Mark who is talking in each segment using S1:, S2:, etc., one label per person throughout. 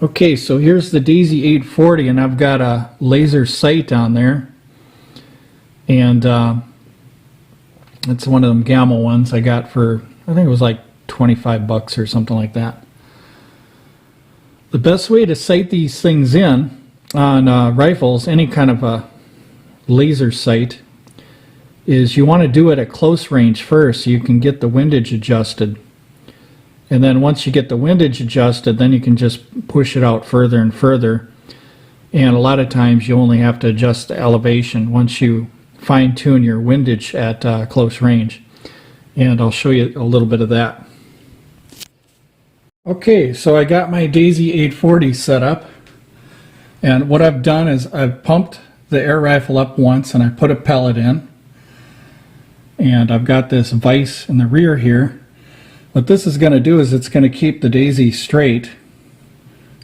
S1: Okay, so here's the Daisy 840, and I've got a laser sight on there, and it's one of them Gamma ones I got for, I think it was like 25 bucks or something like that. The best way to sight these things in on rifles, any kind of a laser sight, is you want to do it at close range first so you can get the windage adjusted. And then once you get the windage adjusted, then you can just push it out further and further. And a lot of times you only have to adjust the elevation once you fine-tune your windage at close range. And I'll show you a little bit of that. Okay, so I got my Daisy 840 set up. And what I've done is I've pumped the air rifle up once and I put a pellet in. And I've got this vise in the rear here. What this is going to do is it's going to keep the Daisy straight,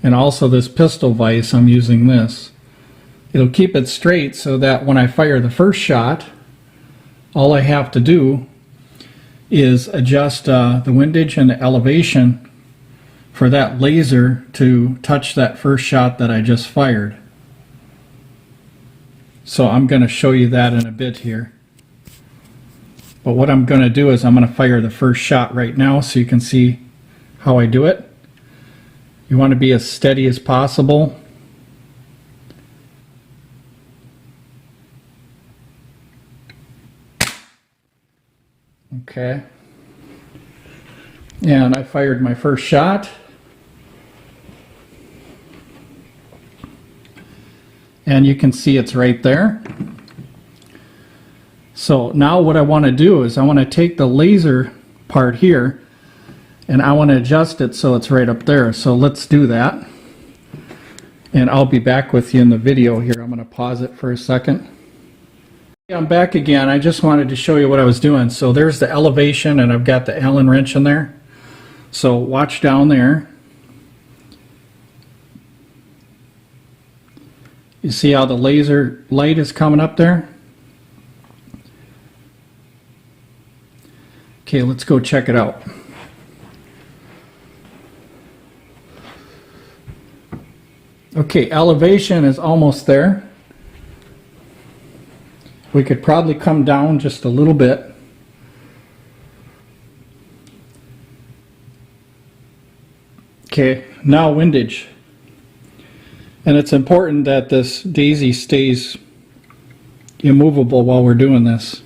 S1: and also this pistol vise, I'm using this. It'll keep it straight so that when I fire the first shot, all I have to do is adjust the windage and the elevation for that laser to touch that first shot that I just fired. So I'm going to show you that in a bit here. But what I'm going to do is I'm going to fire the first shot right now so you can see how I do it. You want to be as steady as possible. Okay. And I fired my first shot. And you can see it's right there. So now what I want to do is I want to take the laser part here and I want to adjust it so it's right up there. So let's do that. And I'll be back with you in the video here. I'm going to pause it for a second. I'm back again. I just wanted to show you what I was doing. So there's the elevation and I've got the Allen wrench in there. So watch down there. You see how the laser light is coming up there? Okay, let's go check it out. Okay, elevation is almost there. We could probably come down just a little bit. Okay, now windage. And it's important that this Daisy stays immovable while we're doing this.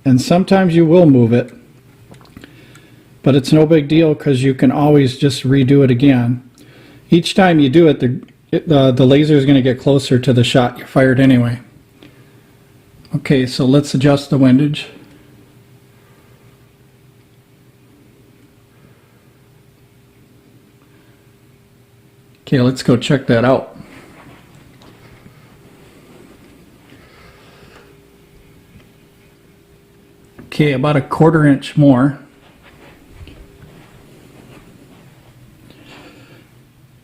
S1: And sometimes you will move it, but it's no big deal because you can always just redo it again. Each time you do it, the laser is going to get closer to the shot you fired anyway. Okay, so let's adjust the windage. Okay, let's go check that out. Okay, about a 1/4 inch more.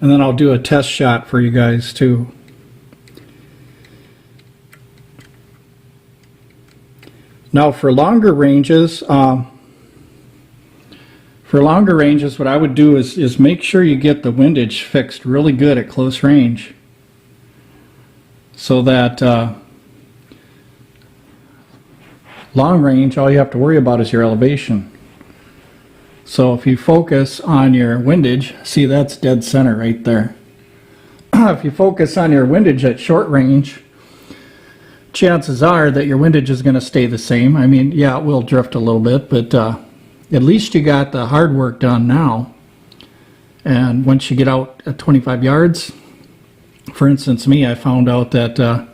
S1: And then I'll do a test shot for you guys too. Now for longer ranges, what I would do is make sure you get the windage fixed really good at close range, so that long range, all you have to worry about is your elevation. So if you focus on your windage, see that's dead center right there. If you focus on your windage at short range, chances are that your windage is going to stay the same. I mean, yeah, it will drift a little bit, but at least you got the hard work done now. And once you get out at 25 yards, for instance, me, I found out that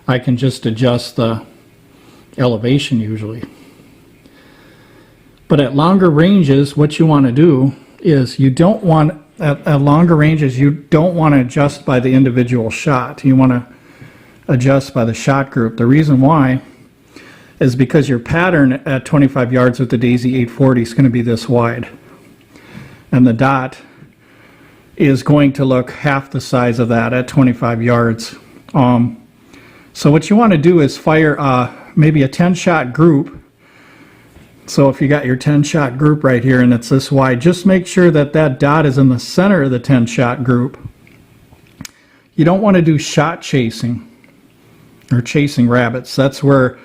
S1: I can just adjust the elevation usually. But at longer ranges, what you want to do is you don't want, at longer ranges, you don't want to adjust by the individual shot. You want to adjust by the shot group. The reason why is because your pattern at 25 yards with the Daisy 840 is going to be this wide. And the dot is going to look half the size of that at 25 yards. So what you want to do is fire maybe a 10 shot group, So if you got your 10-shot group right here and it's this wide, just make sure that that dot is in the center of the 10-shot group. You don't want to do shot chasing or chasing rabbits. That's where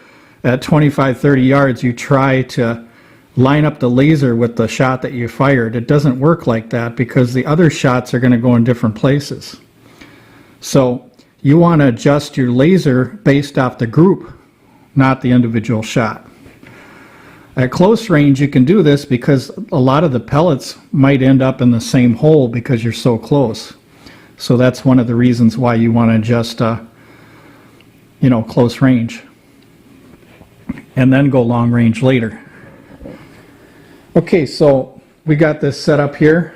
S1: at 25, 30 yards you try to line up the laser with the shot that you fired. It doesn't work like that because the other shots are going to go in different places. So you want to adjust your laser based off the group, not the individual shot. At close range you can do this because a lot of the pellets might end up in the same hole because you're so close. So that's one of the reasons why you want to adjust close range and then go long range later. Okay, so we got this set up here.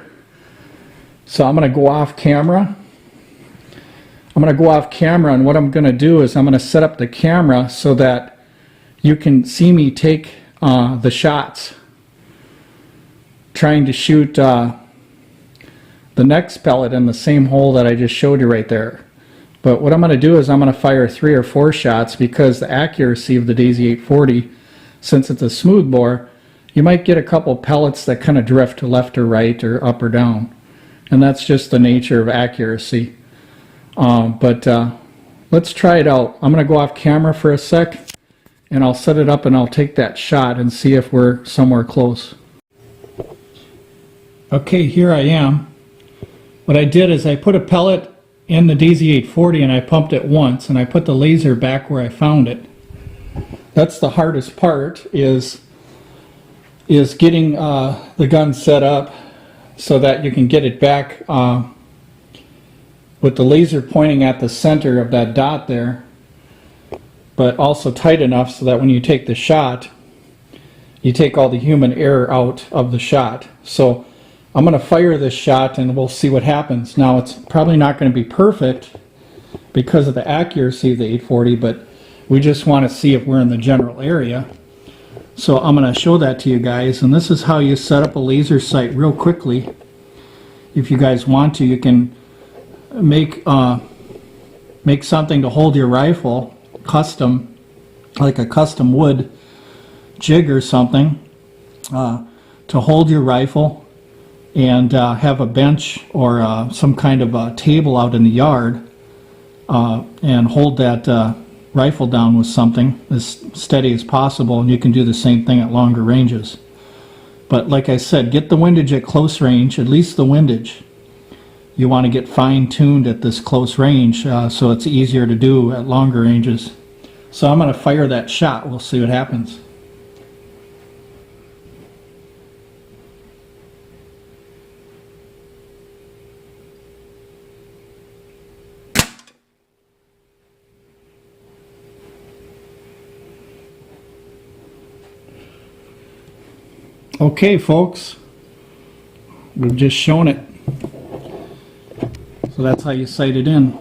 S1: So I'm going to go off camera. I'm going to go off camera, and what I'm going to do is I'm going to set up the camera so that you can see me take the shots, trying to shoot the next pellet in the same hole that I just showed you right there. But what I'm going to do is I'm going to fire 3 or 4 shots because the accuracy of the Daisy 840, since it's a smooth bore, you might get a couple pellets that kind of drift to left or right or up or down. And that's just the nature of accuracy. But let's try it out. I'm going to go off camera for a sec and I'll set it up and I'll take that shot and see if we're somewhere close. Okay, here I am. What I did is I put a pellet in the Daisy 840 and I pumped it once and I put the laser back where I found it. That's the hardest part, is getting the gun set up so that you can get it back with the laser pointing at the center of that dot there, but also tight enough so that when you take the shot, you take all the human error out of the shot. So I'm going to fire this shot and we'll see what happens. Now it's probably not going to be perfect because of the accuracy of the 840, but we just want to see if we're in the general area. So I'm going to show that to you guys, and this is how you set up a laser sight real quickly. If you guys want to, you can make something to hold your rifle, custom, like a custom wood jig or something, to hold your rifle, and have a bench or some kind of a table out in the yard, and hold that rifle down with something as steady as possible, and you can do the same thing at longer ranges. But like I said, get the windage at close range, at least the windage. You want to get fine-tuned at this close range so it's easier to do at longer ranges. So I'm going to fire that shot. We'll see what happens. Okay, folks, we've just shown it. So that's how you sight it in.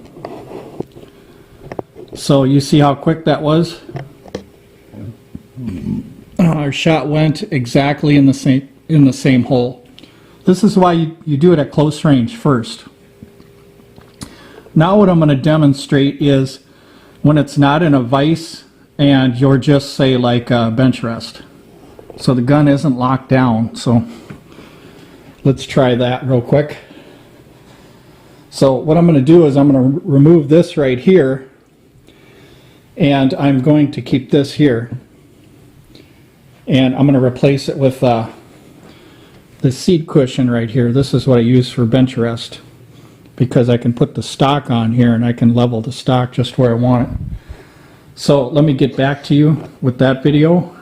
S1: So you see how quick that was? Our shot went exactly in the same hole. This is why you do it at close range first. Now what I'm going to demonstrate is when it's not in a vise and you're just, say, like a bench rest. So the gun isn't locked down. So let's try that real quick. So what I'm going to do is I'm going to remove this right here, and I'm going to keep this here, and I'm going to replace it with the seat cushion right here. This is what I use for bench rest because I can put the stock on here and I can level the stock just where I want it. So let me get back to you with that video.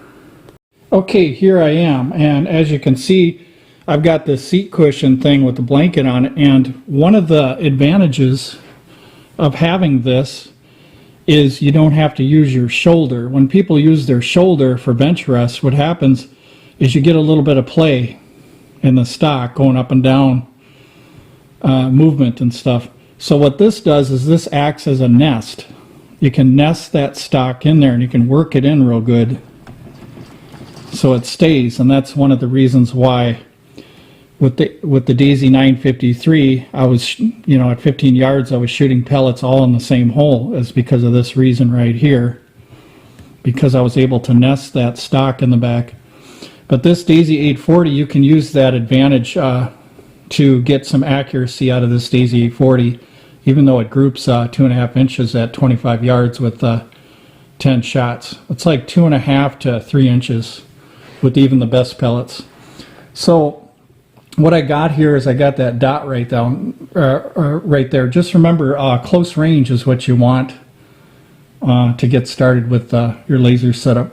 S1: Okay, here I am, and as you can see, I've got this seat cushion thing with the blanket on it, and one of the advantages of having this is you don't have to use your shoulder. When people use their shoulder for bench rest, what happens is you get a little bit of play in the stock, going up and down, movement and stuff. So what this does is this acts as a nest. You can nest that stock in there and you can work it in real good so it stays, and that's one of the reasons why with the Daisy 953 I was, at 15 yards I was shooting pellets all in the same hole, is because of this reason right here, because I was able to nest that stock in the back. But this Daisy 840, you can use that advantage to get some accuracy out of this Daisy 840, even though it groups 2.5 inches at 25 yards with 10 shots. It's like 2.5 to 3 inches with even the best pellets. So what I got here is I got that dot right down, right there. Just remember, close range is what you want to get started with your laser setup.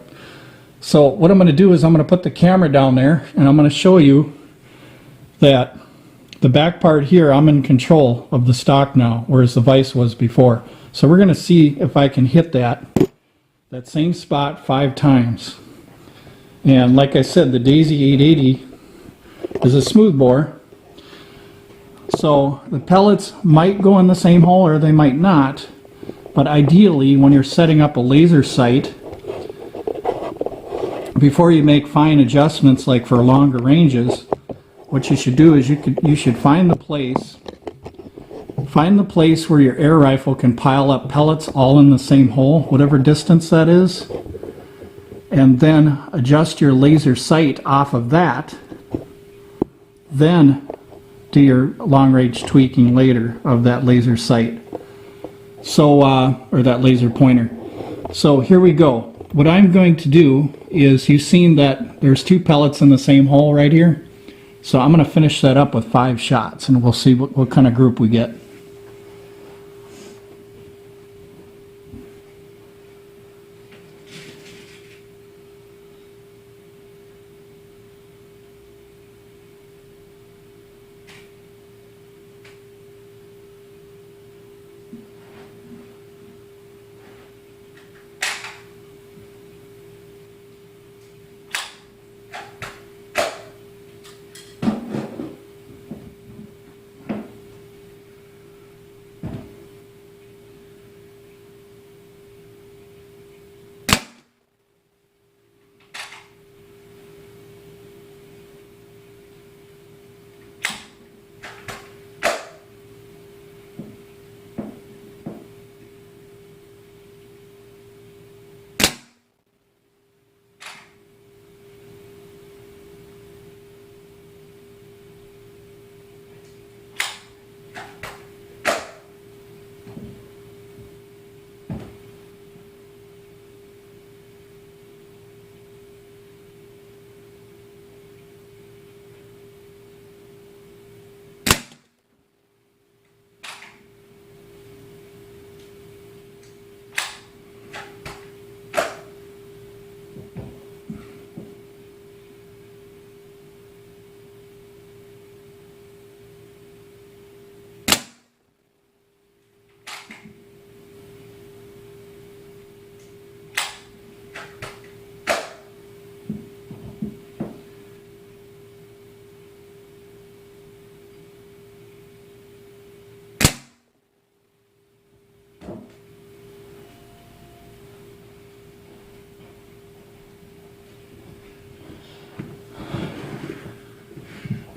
S1: So what I'm going to do is I'm going to put the camera down there, and I'm going to show you that the back part here, I'm in control of the stock now, whereas the vise was before. So we're going to see if I can hit that same spot 5 times. And like I said, the Daisy 880 is a smooth bore. So the pellets might go in the same hole or they might not. But ideally, when you're setting up a laser sight, before you make fine adjustments like for longer ranges, what you should do is you should find the place where your air rifle can pile up pellets all in the same hole, whatever distance that is, and then adjust your laser sight off of that. Then do your long range tweaking later of that laser sight. So, or that laser pointer. So here we go. What I'm going to do is, you've seen that there's 2 pellets in the same hole right here. So I'm going to finish that up with 5 shots, and we'll see what kind of group we get.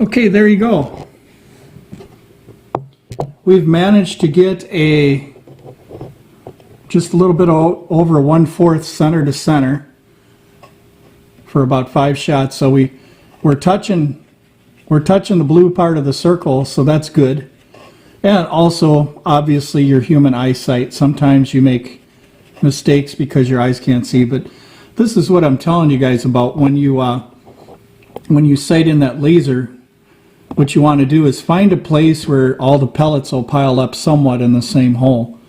S1: Okay, there you go. We've managed to get just a little bit over 1/4 center to center for about 5 shots. So we're touching the blue part of the circle, so that's good. And also, obviously, your human eyesight. Sometimes you make mistakes because your eyes can't see, but this is what I'm telling you guys about when you sight in that laser. What you want to do is find a place where all the pellets will pile up somewhat in the same hole.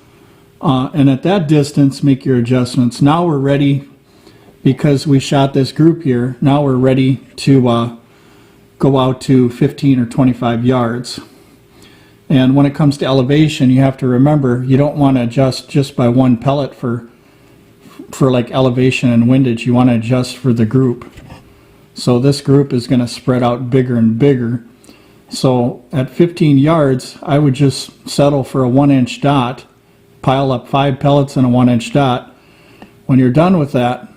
S1: And at that distance, make your adjustments. Now we're ready, because we shot this group here, now we're ready to go out to 15 or 25 yards. And when it comes to elevation, you have to remember, you don't want to adjust just by one pellet for like elevation and windage. You want to adjust for the group. So this group is going to spread out bigger and bigger. So at 15 yards, I would just settle for a 1-inch dot, pile up 5 pellets in a 1-inch dot. When you're done with that,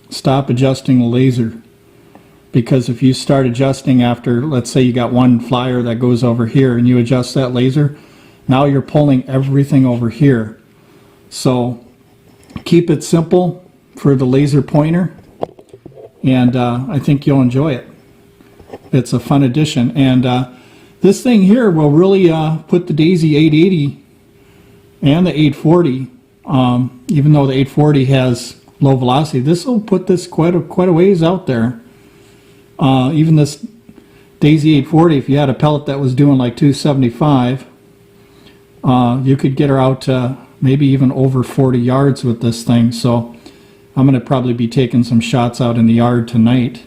S1: stop adjusting the laser. Because if you start adjusting after, let's say you got one flyer that goes over here and you adjust that laser, now you're pulling everything over here. So keep it simple for the laser pointer, and I think you'll enjoy it. It's a fun addition, and this thing here will really put the Daisy 880 and the 840, even though the 840 has low velocity, this will put this quite a ways out there. Even this Daisy 840, if you had a pellet that was doing like 275, you could get her out to maybe even over 40 yards with this thing. So I'm going to probably be taking some shots out in the yard tonight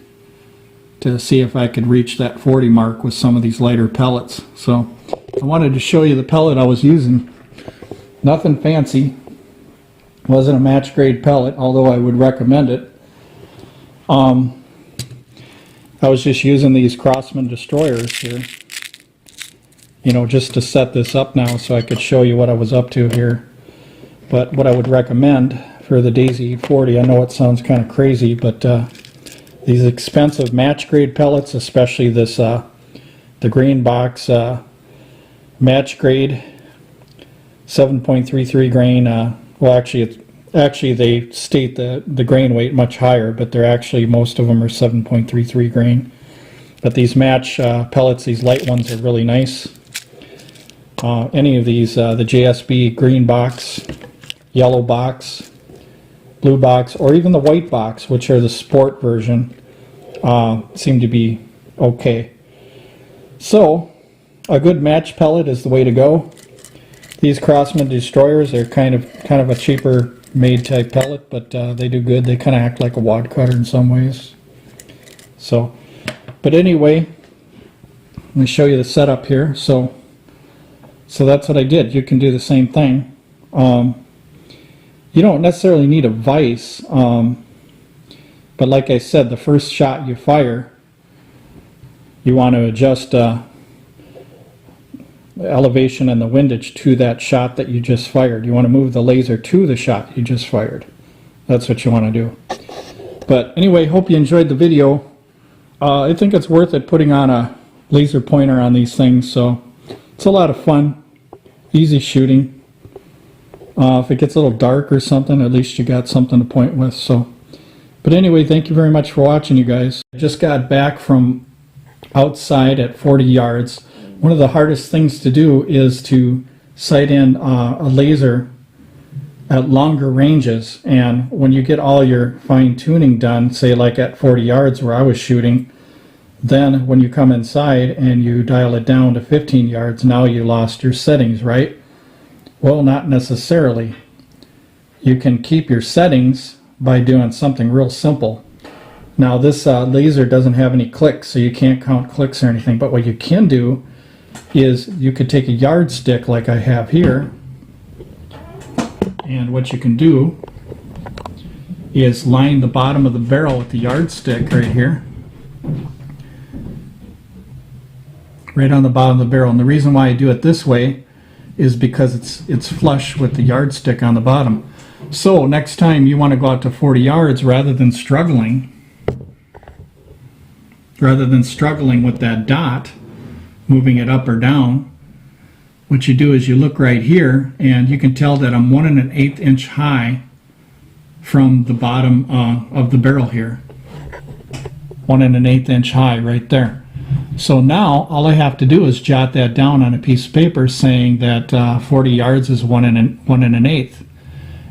S1: to see if I could reach that 40 mark with some of these lighter pellets. So I wanted to show you the pellet I was using. Nothing fancy. Wasn't a match grade pellet, although I would recommend it. I was just using these Crosman destroyers here, you know, just to set this up now so I could show you what I was up to here. But what I would recommend for the Daisy 840, I know it sounds kind of crazy, but these expensive match grade pellets, especially this the green box match grade 7.33 grain, well actually they state the grain weight much higher, but they're actually, most of them are 7.33 grain. But these match pellets, these light ones, are really nice. Any of these, the JSB green box, yellow box, blue box, or even the white box, which are the sport version, seem to be okay. So a good match pellet is the way to go. These Crosman destroyers are kind of a cheaper made type pellet, but they do good. They kind of act like a wad cutter in some ways. So, but anyway, let me show you the setup here. So that's what I did. You can do the same thing. You don't necessarily need a vise, but like I said, the first shot you fire, you want to adjust the elevation and the windage to that shot that you just fired. You want to move the laser to the shot you just fired. That's what you want to do. But anyway, hope you enjoyed the video. I think it's worth it putting on a laser pointer on these things. So it's a lot of fun, easy shooting. If it gets a little dark or something, at least you got something to point with. So, but anyway, thank you very much for watching, you guys. I just got back from outside at 40 yards. One of the hardest things to do is to sight in a laser at longer ranges, and when you get all your fine tuning done, say like at 40 yards where I was shooting, then when you come inside and you dial it down to 15 yards, now you lost your settings, right? Well, not necessarily. You can keep your settings by doing something real simple. Now this laser doesn't have any clicks, so you can't count clicks or anything, but what you can do is you could take a yardstick like I have here, and what you can do is line the bottom of the barrel with the yardstick right here, right on the bottom of the barrel. And the reason why I do it this way is because it's flush with the yardstick on the bottom. So next time you want to go out to 40 yards, rather than struggling with that dot, moving it up or down, what you do is you look right here, and you can tell that I'm 1 1/8 inch high from the bottom of the barrel here. 1 1/8 inch high right there. So now all I have to do is jot that down on a piece of paper saying that 40 yards is 1 1/8.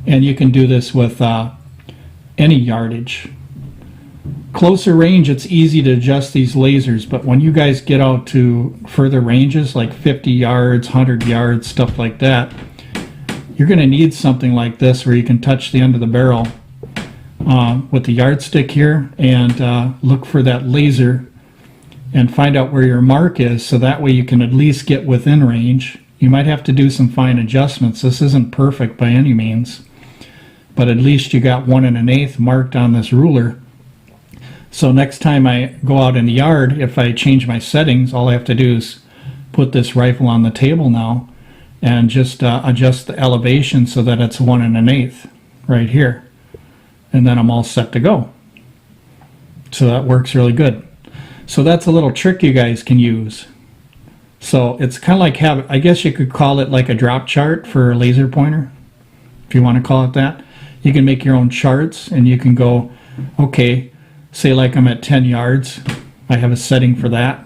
S1: And you can do this with any yardage. Closer range, it's easy to adjust these lasers, but when you guys get out to further ranges like 50 yards, 100 yards, stuff like that, you're going to need something like this where you can touch the end of the barrel with the yardstick here and look for that laser and find out where your mark is, so that way you can at least get within range. You might have to do some fine adjustments. This isn't perfect by any means, but at least you got 1 1/8 marked on this ruler. So next time I go out in the yard, if I change my settings, all I have to do is put this rifle on the table now and just adjust the elevation so that it's 1 1/8 right here. And then I'm all set to go. So that works really good. So that's a little trick you guys can use. So it's kind of like I guess you could call it like a drop chart for a laser pointer, if you want to call it that. You can make your own charts, and you can go, okay, say like I'm at 10 yards, I have a setting for that.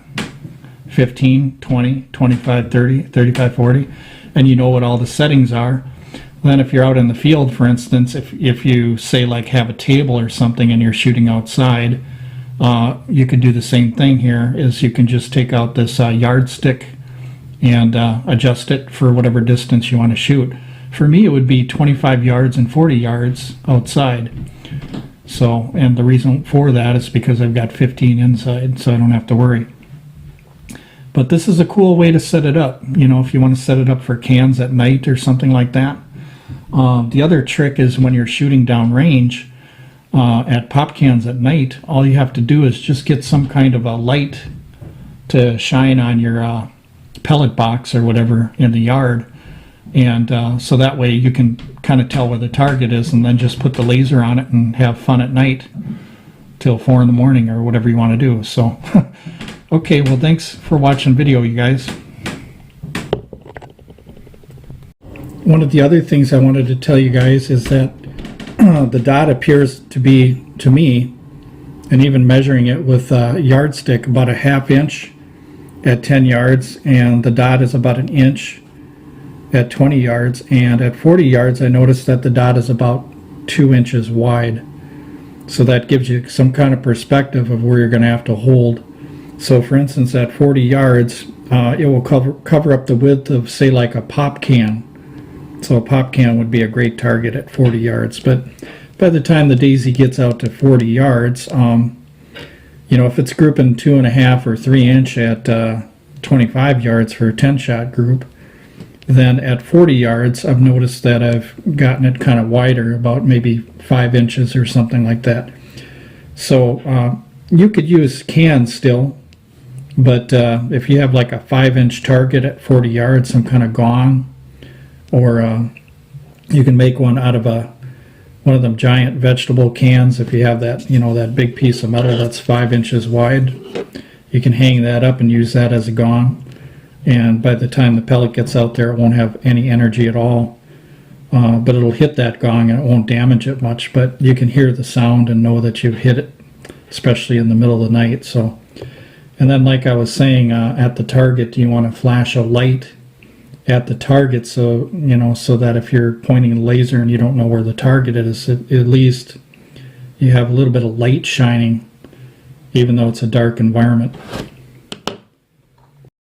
S1: 15, 20, 25, 30, 35, 40, and you know what all the settings are. Then if you're out in the field, for instance, if you say like have a table or something and you're shooting outside, you could do the same thing here, is you can just take out this yardstick and adjust it for whatever distance you want to shoot. For me, it would be 25 yards and 40 yards outside. So, and the reason for that is because I've got 15 inside, so I don't have to worry. But this is a cool way to set it up, you know, if you want to set it up for cans at night or something like that. The other trick is when you're shooting downrange at pop cans at night, all you have to do is just get some kind of a light to shine on your pellet box or whatever in the yard, and so that way you can kind of tell where the target is, and then just put the laser on it and have fun at night till 4 in the morning or whatever you want to do. So okay, well, thanks for watching video, you guys. One of the other things I wanted to tell you guys is that the dot appears to be, to me, and even measuring it with a yardstick, about a ½ inch at 10 yards, and the dot is about 1 inch at 20 yards, and at 40 yards I noticed that the dot is about 2 inches wide. So that gives you some kind of perspective of where you're going to have to hold. So for instance, at 40 yards, it will cover up the width of, say, like a pop can. So a pop can would be a great target at 40 yards. But by the time the daisy gets out to 40 yards, you know, if it's grouping 2.5 or 3 inch at 25 yards for a 10-shot group, then at 40 yards, I've noticed that I've gotten it kind of wider, about maybe 5 inches or something like that. So you could use cans still, but if you have like a 5-inch target at 40 yards, some kind of gong, or you can make one out of one of them giant vegetable cans. If you have that, you know, that big piece of metal that's 5 inches wide, you can hang that up and use that as a gong. And by the time the pellet gets out there, it won't have any energy at all. But it'll hit that gong and it won't damage it much. But you can hear the sound and know that you've hit it, especially in the middle of the night. So, and then, like I was saying, at the target, you want to flash a light at the target, so you know, so that if you're pointing a laser and you don't know where the target is, at least you have a little bit of light shining, even though it's a dark environment.